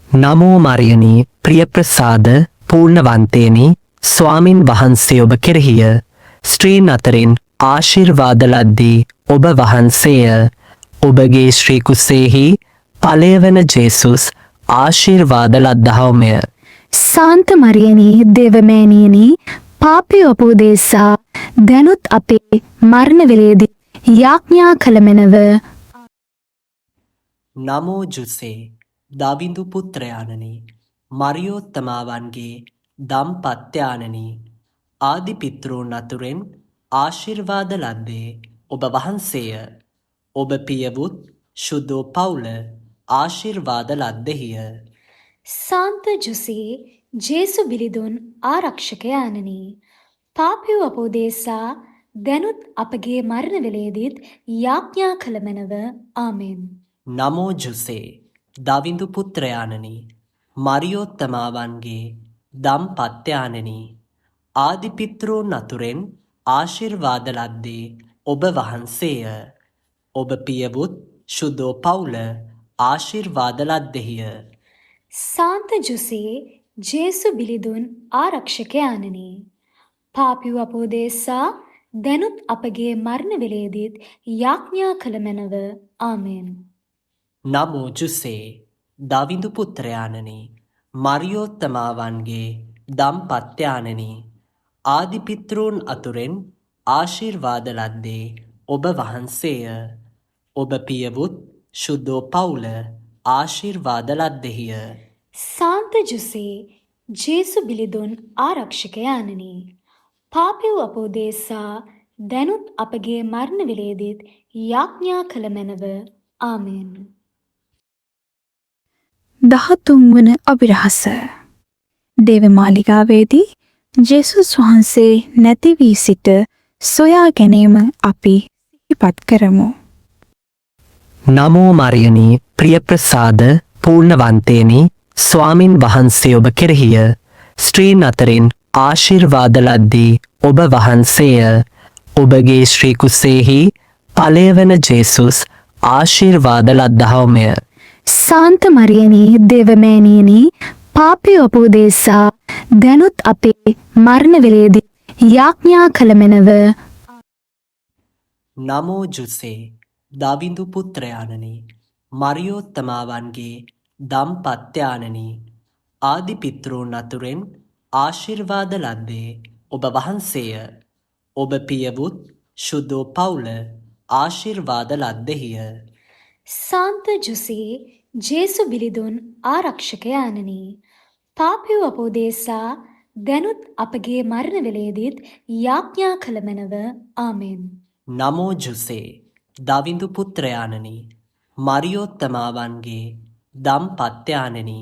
නමෝ මරියනී ප්‍රියප්‍රසාද පූර්ණවන්තේනි ස්වාමින් වහන්සේ ඔබ කෙරෙහිය. ස්ත්‍රීන් අතරින් ආශිර්වාද ලද්දී ඔබ වහන්සේය. ඔබගේ ශ්‍රී කුසෙහි ඵලය වන ජේසුස් ආශිර්වාද ලද්දහවමය. සාන්ත මරියනී දේවමෑණියනි පාපී උපදේශා දැනුත් අපේ මරණ වේලේදී යාඥා කළ මැනව. නමෝ ජුසේ දවිඳු පුත්‍රයාණනි මරියෝත්තමාවන්ගේ දම්පත්‍යාණනි ආදි පිතෘන් අතුරෙන් ආශිර්වාද ලද්දේ ඔබ වහන්සේය. ඔබ පියවුත් ශුද්ධෝ පවුල ආශිර්වාද ලද්දෙහිය. සාන්ත ජුසේ ජේසු බිලිදුන් ආරක්ෂකයාණනි පාපී උපදේශා දැනුත් අපගේ මරණ වේලේදීත් යාඥා කළ මැනව. ආමෙන්. නමෝ ජුසේ දවිඳු පුත්‍රයාණනි මරියෝත්තමාවන්ගේ දම්පත්‍යාණනි ආදි පිතෘන් අතුරෙන් ආශිර්වාද ලද්දේ ඔබ වහන්සේය. ඔබ පියවුත් ශුද්ධෝ පවුල ආශිර්වාද ලද්දෙහිය. සාන්ත ජුසේ ජේසු බිලිදුන් ආරක්ෂකයාණනි පාපී උපදේශා දැනුත් අපගේ මරණ වේලේදීත් යාඥා කළ මැනව. ආමෙන්. නමෝ ජුසේ දවිඳු පුත්‍රයාණනි මරියෝත්තමාවන්ගේ දම්පත්‍යාණනි ආදි පිතෘන් අතුරෙන් ආශිර්වාද ලද්දේ ඔබ වහන්සේය. ඔබ පියවුත් ශුද්ධෝ පවුල ආශිර්වාද ලද්දෙහිය. සාන්ත ජුසේ ජේසු බිලිදුන් ආරක්ෂකයාණනි පාපී උපදේශා දැනුත් අපගේ මරණ වේලේදීත් යාඥා කළ මැනව. ආමෙන්. 13 වන අභිරහස. දේවමාලිගාවේදී ජේසුස් වහන්සේ නැති වී සිට සොයා ගැනීම අපි සිහිපත් කරමු. නමෝ මරියනී ප්‍රියප්‍රසාද පූර්ණවන්තේනි ස්වාමින් වහන්සේ ඔබ කෙරෙහිය. ස්ත්‍රීන් අතරින් ආශිර්වාද ලද්දී ඔබ වහන්සේය. ඔබගේ ශ්‍රී කුසෙහි ඵලය වන ජේසුස් ආශිර්වාද ලද්දහවමය. සාන්ත මරියනී දේවමෑණියනි පාපී උපදේශා දැනුත් අපේ මරණ වේලේදී යාඥා කළ මැනව. නමෝ ජුසේ දවිඳු පුත්‍රයාණනි මරියෝත්තමාවන්ගේ දම්පත්‍යාණනි ආදිපිතෘන් අතුරෙන් ආශිර්වාද ලද්දේ ඔබ වහන්සේය. ඔබ පියවුත් ශුද්ධෝ පවුල ආශිර්වාද ලද්දෙහිය. සාන්ත ජුසේ ජේසු බිලිඳුන් ආරක්ෂකයාණනි, පාපිව අපෝදේසා දැනුත් අපගේ මරණ වේලේදීත් යාඥා කළ මැනව. ආමෙන්. නමෝ ජුසේ දවිඳු පුත්‍රයාණනි, මරියෝත්තමාවන්ගේ දම්පත්යාණනි,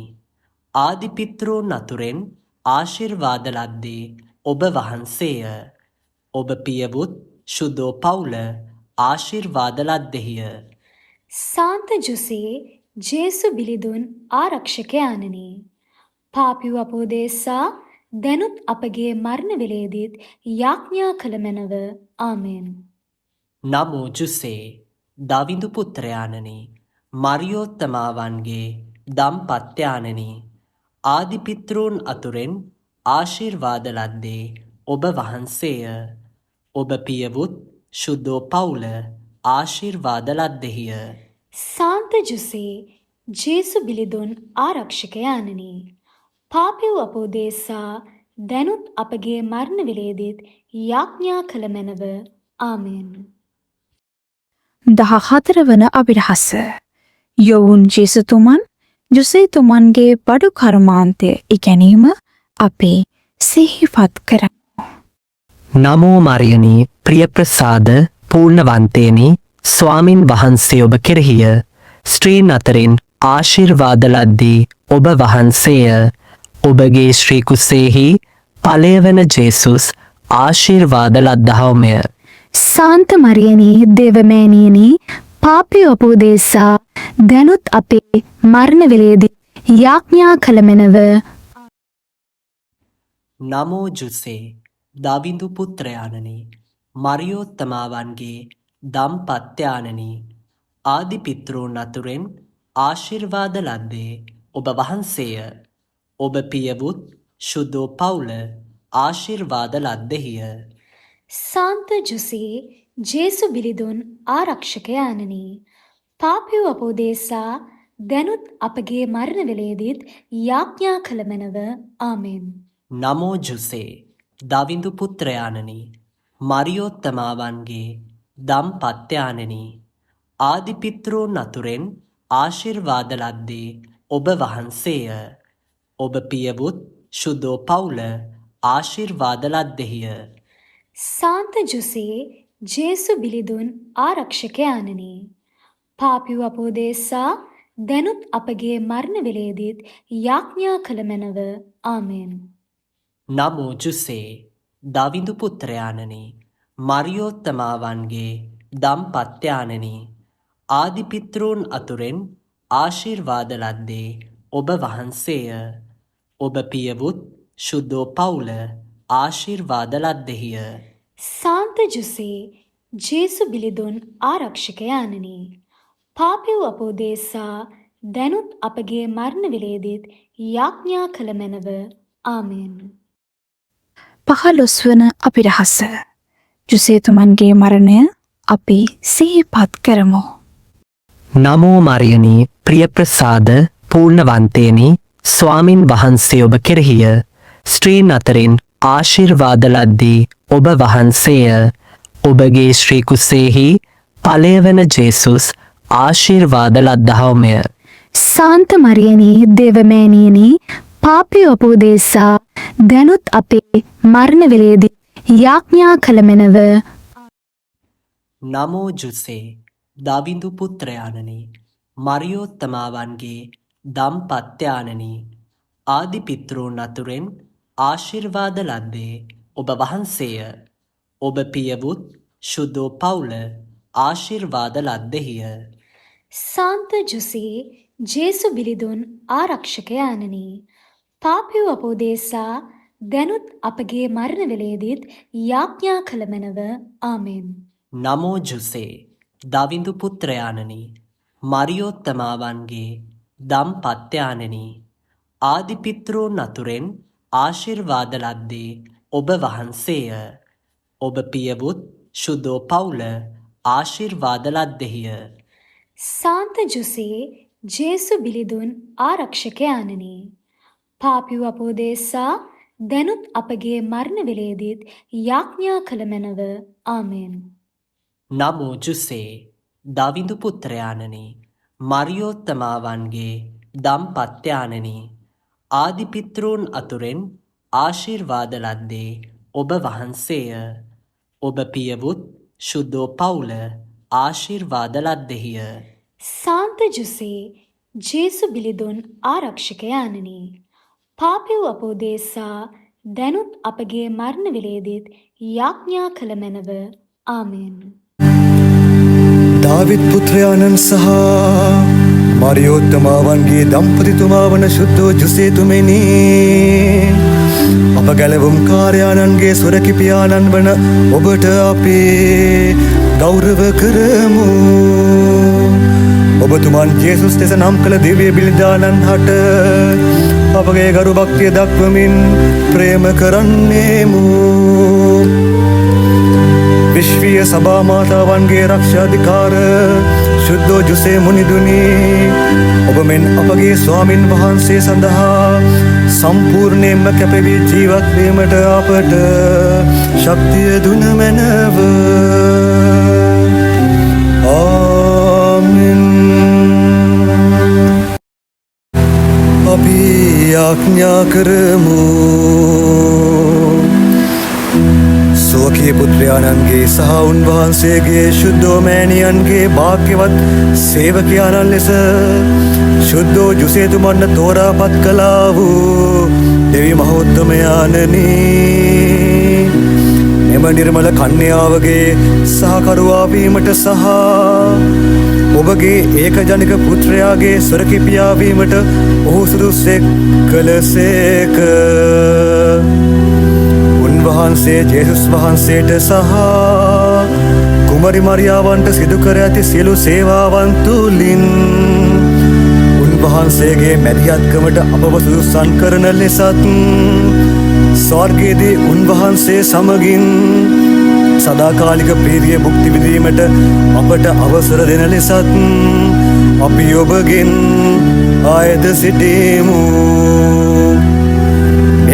ආදිපිතෘන් අතුරෙන් ආශිර්වාද ලද්දේ ඔබ වහන්සේය. ඔබ පියවුත් ශුද්ධෝ පවුල ආශිර්වාද ලද්දෙහිය. සාන්ත ජුසේ ජේසු බිලිඳුන් ආරක්ෂකයාණනි, පාපිව අපෝදේසා දැනුත් අපගේ මරණ වේලේදීත් යාඥා කළ මැනව. ආමෙන්. නමෝ ජුසේ දවිඳු පුත්‍රයාණනි, මරියෝත්තමාවන්ගේ දම්පත්යාණනි, ආදිපිතෘන් අතුරෙන් ආශිර්වාද ලද්දේ ඔබ වහන්සේය. ඔබ පියවුත් ශුද්ධෝ පවුල ආශිර්වාද ලද්දෙහිය. සාන්ත ජුසේ ජේසු බිලිඳුන් ආරක්ෂකයාණනි, පාපිව අපෝදේසා දැනුත් අපගේ මරණ වේලේදීත් යාඥා කළ මැනව. ආමෙන්. 14 වන අභිරහස. යොවුන් ජේසුතුමන් ජුසේතුමන්ගේ බඩු කර්මාන්තය ඉගැනීම අපේ සිහිපත් කරමු. නමෝ මරියනී ප්‍රියප්‍රසාද පූර්ණවන්තේනි, ස්වාමින් වහන්සේ ඔබ කෙරෙහිය. ස්ත්‍රීන් අතරින් ආශිර්වාද ලද්දී ඔබ වහන්සේය. ඔබගේ ශ්‍රී කුසේහි ඵලය වන ජේසුස් ආශිර්වාද ලද්දහවමය. සාන්ත මරියනී දේවමෑණියනි, පාපිව අපෝදේසා දැනුත් අපේ මරණ වේලේදී යාඥා කළ මැනව. නමෝ ජුසේ දවිඳු පුත්‍රයාණනි, මරියෝත්තමාවන්ගේ දම්පත්යාණනි, ආදිපිතෘන් අතුරෙන් ආශිර්වාද ලද්දේ ඔබ වහන්සේය. ඔබ පියවුත් ශුද්ධෝ පවුල ආශිර්වාද ලද්දෙහිය. සාන්ත ජුසේ ජේසු බිලිඳුන් ආරක්ෂකයාණනි, පාපිව අපෝදේසා දැනුත් අපගේ මරණ වේලේදීත් යාඥා කළ මැනව. ආමෙන්. නමෝ ජුසේ දවිඳු පුත්‍රයාණනි, මරියෝත්තමාවන්ගේ දම්පත්යාණනි, ආදිපිතෘන් අතුරෙන් ආශිර්වාද ලද්දේ ඔබ වහන්සේය. ඔබ පියවුත් ශුද්ධෝ පවුල ආශිර්වාද ලද්දෙහිය. සාන්ත ජුසේ ජේසු බිලිඳුන් ආරක්ෂකයාණනි, පාපිව අපෝදේසා දැනුත් අපගේ මරණ වේලේදීත් යාඥා කළ මැනව. ආමෙන්. නමෝ ජුසේ දවිඳු පුත්‍රයාණනි, මරියෝත්තමාවන්ගේ දම්පත්යාණනි, ආදිපිතෘන් අතුරෙන් ආශිර්වාද ලද්දේ ඔබ වහන්සේය. ඔබ පියවුත් ශුද්ධෝ පවුල ආශිර්වාද ලද්දෙහිය. සාන්ත ජුසේ ජේසු බිලිඳුන් ආරක්ෂකයාණනි, පාපිව අපෝදේසා දැනුත් අපගේ මරණ වේලේදීත් යාඥා කළ මැනව. ආමෙන්. 15 වන අභිරහස. ජුසේතුමන්ගේ මරණය අපි සිහිපත් කරමු. නමෝ මරියනී ප්‍රියප්‍රසාද පූර්ණවන්තේනි, ස්වාමින් වහන්සේ ඔබ කෙරෙහිය. ස්ත්‍රීන් අතරින් ආශිර්වාද ලද්දී ඔබ වහන්සේය. ඔබගේ ශ්‍රී කුසේහි ඵලය වන ජේසුස් ආශිර්වාද ලද්දහවමය. සාන්ත මරියනී දේවමෑණියනි, පාපිව අපෝදේසා දැනුත් අපේ මරණ වේලේදී යාඥා කළ මැනව. නමෝ ජුසේ දවිඳු පුත්‍රයාණනි, මරියෝත්තමාවන්ගේ දම්පත්යාණනි, ආදිපිතෘන් අතුරෙන් ආශිර්වාද ලද්දේ ඔබ වහන්සේය. ඔබ පියවුත් ශුද්ධෝ පවුල ආශිර්වාද ලද්දෙහිය. සාන්ත ජුසේ ජේසු බිලිඳුන් ආරක්ෂකයාණනි, පාපිව අපෝදේසා දැනුත් අපගේ මරණ වේලේදීත් යාඥා කළ මැනව. ආමෙන්. නමෝ ජුසේ දවිඳු පුත්‍රයාණනි, මරියෝත්තමාවන්ගේ දම්පත්යාණනි, ආදිපිතෘන් අතුරෙන් ආශිර්වාද ලද්දේ ඔබ වහන්සේය. ඔබ පියවුත් ශුද්ධෝ පවුල ආශිර්වාද ලද්දෙහිය. සාන්ත ජුසේ ජේසු බිලිඳුන් ආරක්ෂකයාණනි, පාපිව අපෝදේසා දැනුත් අපගේ මරණ වේලේදීත් යාඥා කළ මැනව. ආමේන්. නමෝ ජුසේ දවිඳු පුත්‍රයාණනි, මරියෝත්තමාවන්ගේ දම්පත්යාණනි, ආදිපිතෘන් අතුරෙන් ආශිර්වාද ලද්දේ ඔබ වහන්සේය. ඔබ පියවුත් ශුද්ධෝ පවුල ආශිර්වාද ලද්දෙහිය. සාන්ත ජුසේ ජේසු බිලිඳුන් ආරක්ෂකයාණනි, පාපිව අපෝදේසා දැනුත් අපගේ මරණ වේලේදීත් යාඥා කළ මැනව. ආමේන්. දාවිත් පුත්‍රයාණන් සහ මරියෝත්තමාවන්ගේ දම්පතිතුමා වන ශුද්ධෝ ජුසේතුමෙනි, අප ගැලවුම් කාර්යාණන්ගේ සොරකිපියාණන් වන ඔබට අපි ගෞරව කරමු. ඔබතුමන් ජේසුස් ලෙස නම් කළ දිව්‍ය බිලිඳාණන් හට අපගේ ගරු භක්තිය දක්වමින් ප්‍රේම කරන්නේමු. විශ්වීය සභා මාතාවන්ගේ රක්ෂාධිකාර ශුද්ධෝ ජුසේ මුනිදුනි, ඔබ මෙන් අපගේ ස්වාමින් වහන්සේ සඳහා සම්පූර්ණයෙන්ම කැපවී ජීවත් වීමට අපට ශක්තිය දුන මැනව. ආමෙන්. අපි යාඥා කරමු. සෝකී පුත්‍රයාණන්ගේ සහ උන්වහන්සේගේ ශුද්ධෝ මෑණියන්ගේ භාග්‍යවත් සේවකයාණන් ලෙස ශුද්ධෝ ජුසේතුමන්ට තෝරාපත් කළා වූ දෙවි මහෝත්තමයාණනි, එම නිර්මල කන්‍යාවගේ සහකරුවා වීමට සහ ඔබගේ ඒකජනික පුත්‍රයාගේ සොරකිපියා වීමට ඔහු සුදුස්සෙක් කළසේක. උන්වහන්සේ ජේසුස් වහන්සේට සහ කුමරි මරියාවන්ට සිදු කර ඇති සියලු සේවාවන් තුළින් උන්වහන්සේගේ මැදිහත්කමට අපව සුදුසන් කරන ලෙසත් ස්වර්ගයේදී උන්වහන්සේ සමගින් සදාකාලික ප්‍රීතිය භුක්ති විඳීමට අපට අවසර දෙන ලෙසත් අපි ඔබගෙන් ආයද සිටිමු.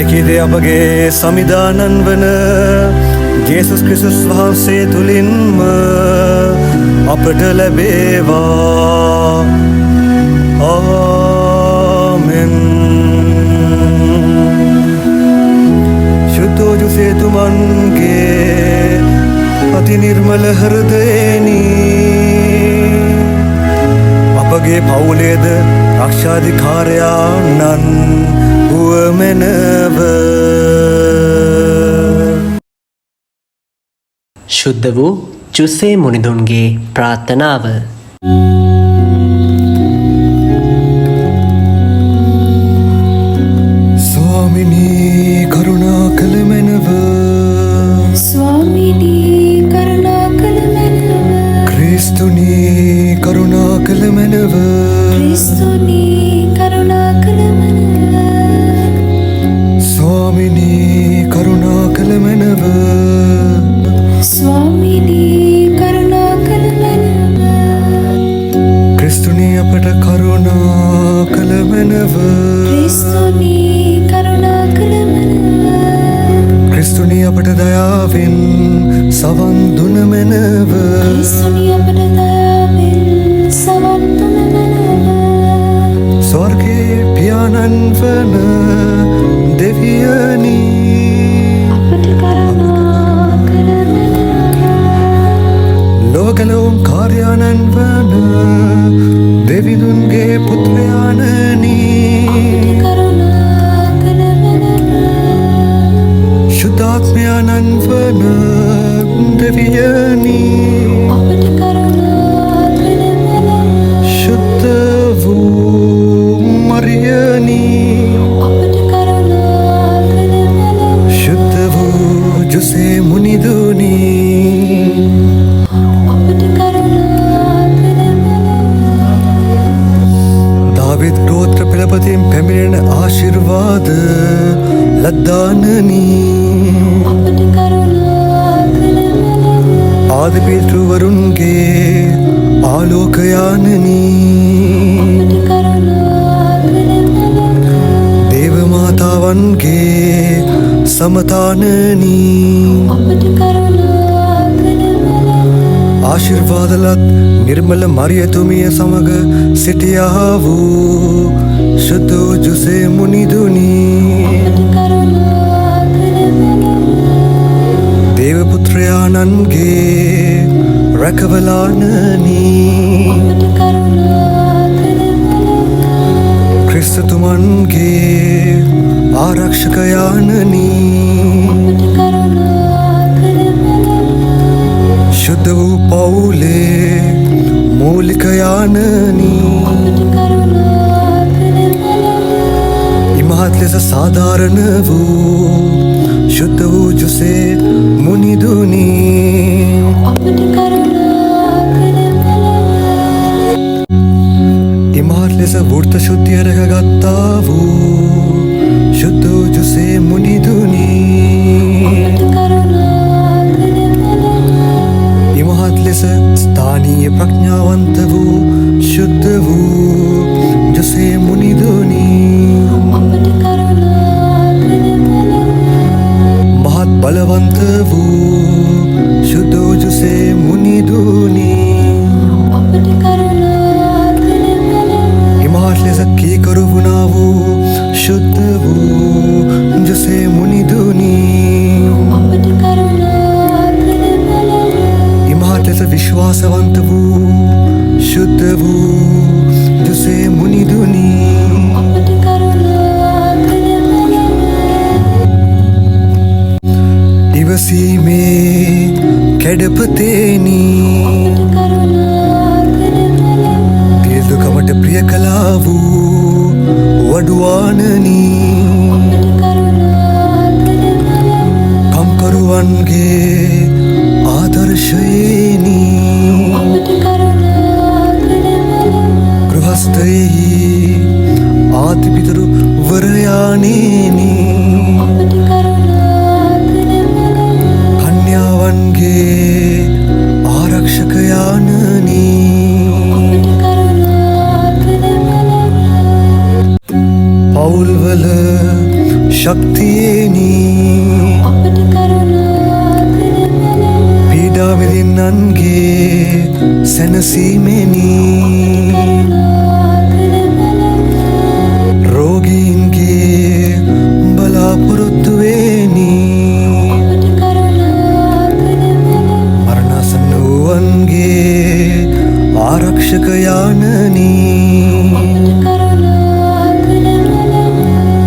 එකීද අපගේ සමිදානන් වන ජේසුස් ක්‍රිස්තුස් වහන්සේ තුළින්ම අපට ලැබේවා. ආමෙන්. ශුද්ධෝ ජුසේතුමන්ගේ අති නිර්මල හෘදයෙනි, අපගේ පවුලේද රක්ෂාධිකාරයාණන් වුවමැනව. ශුද්ධ වූ ජුසේ මුනිදුන්ගේ ප්‍රාර්ථනාව. ස්වාමිනී කරුණා කළ මැනව. ස්වාමිනී කරුණා කළ මැනව. ක්‍රිස්තුනී කරුණා කළ මැනව. ක්‍රිස්තුනී කරුණා කළ මැනව. ස්වාමිනී කරුණා කළ මැනව. ස්වාමිනී කරුණා කළ මැනව. ක්‍රිස්තුනී අපට කරුණා කළ මැනව. ක්‍රිස්තුනී කරුණා කළ මැනව. ක්‍රිස්තුනී අපට දයාවෙන් සවන් දුන මැනව. ක්‍රිස්තුනී අපට දයාවෙන් සවන් දුන මැනව. ස්වර්ගයේ පියාණන් වන දෙවියනි, අපට කරුණා කළ මැනව. ලෝකලොම් කාර්යාණන් වන දෙවිඳුන්ගේ පුත්‍රයාණනි, අපට කරුණා කළ මැනව. ශුද්ධාත්මයාණන් වන දෙවියනි, අපට කරුණා කළ මැනව. ශුද්ධ වූ මරියනි, අපට කරුණා කළ මැනව. ශුද්ධ වූ ජුසේ මුනිදුනි, අපට කරුණා කළ මැනව. දාවිත් ගෝත්‍ර පෙළපතින් පැමිණෙන ආශිර්වාද ලද්දානනි, අපට කරුණා කළ මැනව. ආදිපිතෘවරුන්ගේ ආලෝකයානනි, අපට කරුණා කළ මැනව. දේව සමතානනී ආශිර්වාදලත් නිර්මල මරියතුමිය සමග සිටියා වූ ශුද්ධ වූ ජුසේ මුනිදුනී දේවපුත්‍රයාණන්ගේ රැකවලානනී ක්‍රිස්තුතුමන්ගේ ආරක්ෂකයානනී ශුද්ධ වූ පවුලේ මූලිකයානනී ඉමහත් ලෙස සාධාරණ වූ ශුද්ධ වූ ජුසේ මුනිදුනී ඉමහත් ලෙස වෘත ශුද්ධිය රැකගත්තා වූ ශුද්ධ වූ ජුසේ මුනිදුනී ඉමහත් ලෙස ස්ථානීය ප්‍රඥාවන්ත වූ ශුද්ධ වූ ජුසේ මුනිදුනී මහත් බලවන්ත වූ ශුද්ධ වූ ජුසේ මුනිදුනී ඉමහත් ලෙස කීකරු වුණා වූ ශුද්ධ වූ ජුසේ මුනිදුනී ඉමහත් ලෙස විශ්වාසවන්ත වූ ශුද්ධ වූ ජුසේ මුනිදුනී ඉවසීමේ කැඩපතේනී දියදුකමට ප්‍රිය කළා වූ වඩුවානනී කම්කරුවන්ගේ ආදර්ශයේනී ගෘහස්ථයෙහි ආදිපිතරු වරයානේනී කන්‍යාවන්ගේ ආරක්ෂකයානනී පවුල්වල ශක්තියේනී පීඩා විඳින්නන්ගේ සැනසීමේනී රෝගීන්ගේ බලාපොරොත්තුවේනී මරණාසන්න වූවන්ගේ ආරක්ෂකයානනී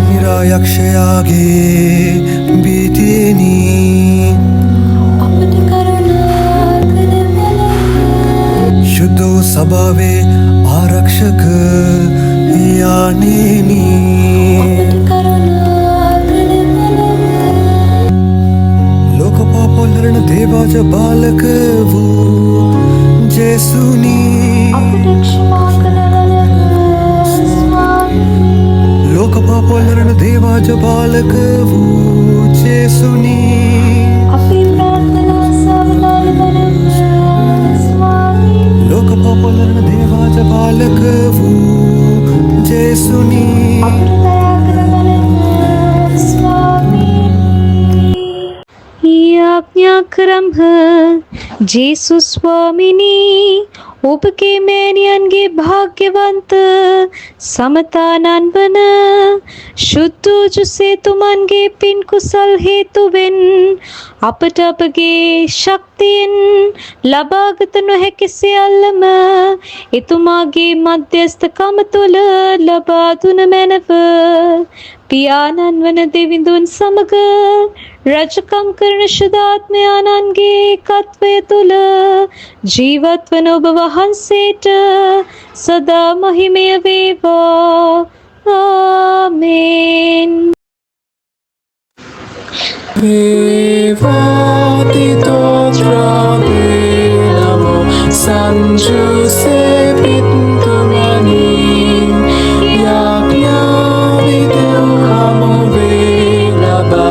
නිරායක්ෂයාගේ බීතියේනී ශුද්ධ වූ සභාවේ ආරක්ෂක යානේනී ලෝකපාපොල්ලරණ දේවාජ බාලක වූ ජේසුනී ලෝකපාපොල්ලරණ දේවාජ බාලක වූ ජේසුනී ලෝකපාපොල්ලරණ දේවාජ බාලක වූ ජේසුනී याज्ञा क्रम जेसु स्वामिनी ඔබගේ මෑණියන්ගේ භාග්‍යවන්ත සමතානන් වන ශුද්ධ ජුසේතුමන්ගේ පින් කුසල් හේතුවෙන් අපට අපගේ ශක්තියෙන් ලබාගත නොහැකි සියල්ලම එතුමාගේ මධ්‍යස්ථකම තුළ ලබා දුන මැනව. පියාණන් වන දෙවිඳුන් සමග රජකම් කරන ශුද්ධාත්මයාණන්ගේ ඒකත්වය තුළ ජීවත් වන ඔබ වහන්සේට සදා මහිමය වේවා. ආමේන්. San Giuseppe Pintumani Yagna Videu Hamovelaba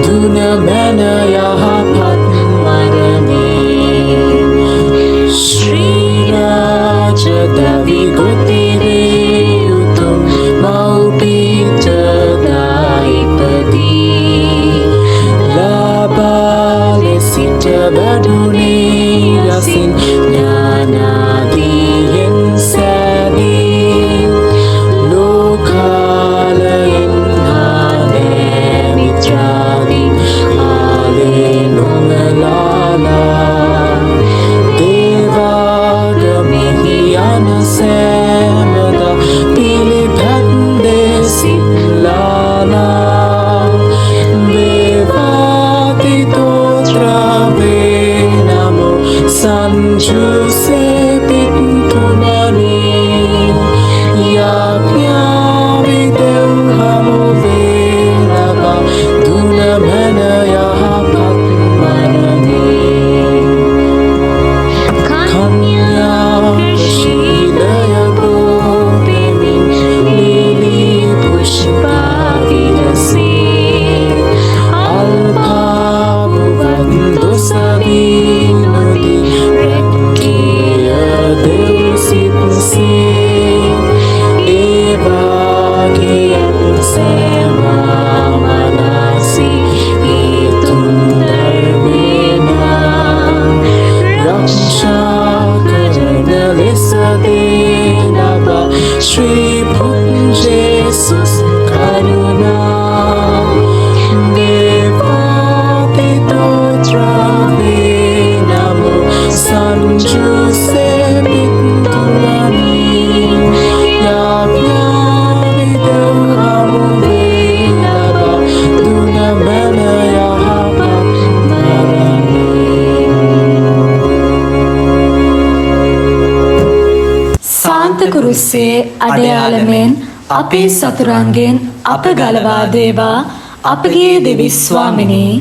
Duna Mena Yahapat Marani Shri Raja Davi Gotire Utum Maupita Daipadi සිට වැඩුනේ රසින් ඥානාදීයෙන් සෑදී ලෝකාලයෙන් ආලේ මිත්‍රාදීන් ආලේ නොමලාලා දේවාගමෙහි යන සෑමදා පිළිපැද්දේ සිත්ලාලා දේවාතිතෝත්‍රාවේ නමෝ San Giuseppe Pintumani Yagnavidev Hamovelava Dunamana Yapatmanani Kanya Shilaya Gopimin Lili Pushpa Vidasi Alpa Bhuvandosavimadi Rekkiya Devsitsi Evagiyat Sema Manasi Itundarbena Raksha Karna Lesadenava Shri Jesus Karuna Devatidotrave Namo San Giuseppe Pintumani Yagnavidev Hamovelava Dunamana Yapatmanani සාන්ත කුරුස්සේ අඩයාලමෙන් අපේ සතුරන්ගෙන් අප ගලවා දේවා අපගේ දෙවි ස්වාමිනී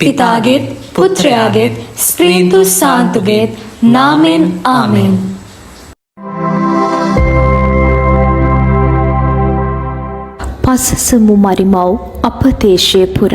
පිතාගෙත් පුත්‍රයාගෙත් ස්ප්‍රීතු සාන්තුගෙත් නාමෙන් ආමෙන්. පසසමු මරිමව් අප දේශය පුරා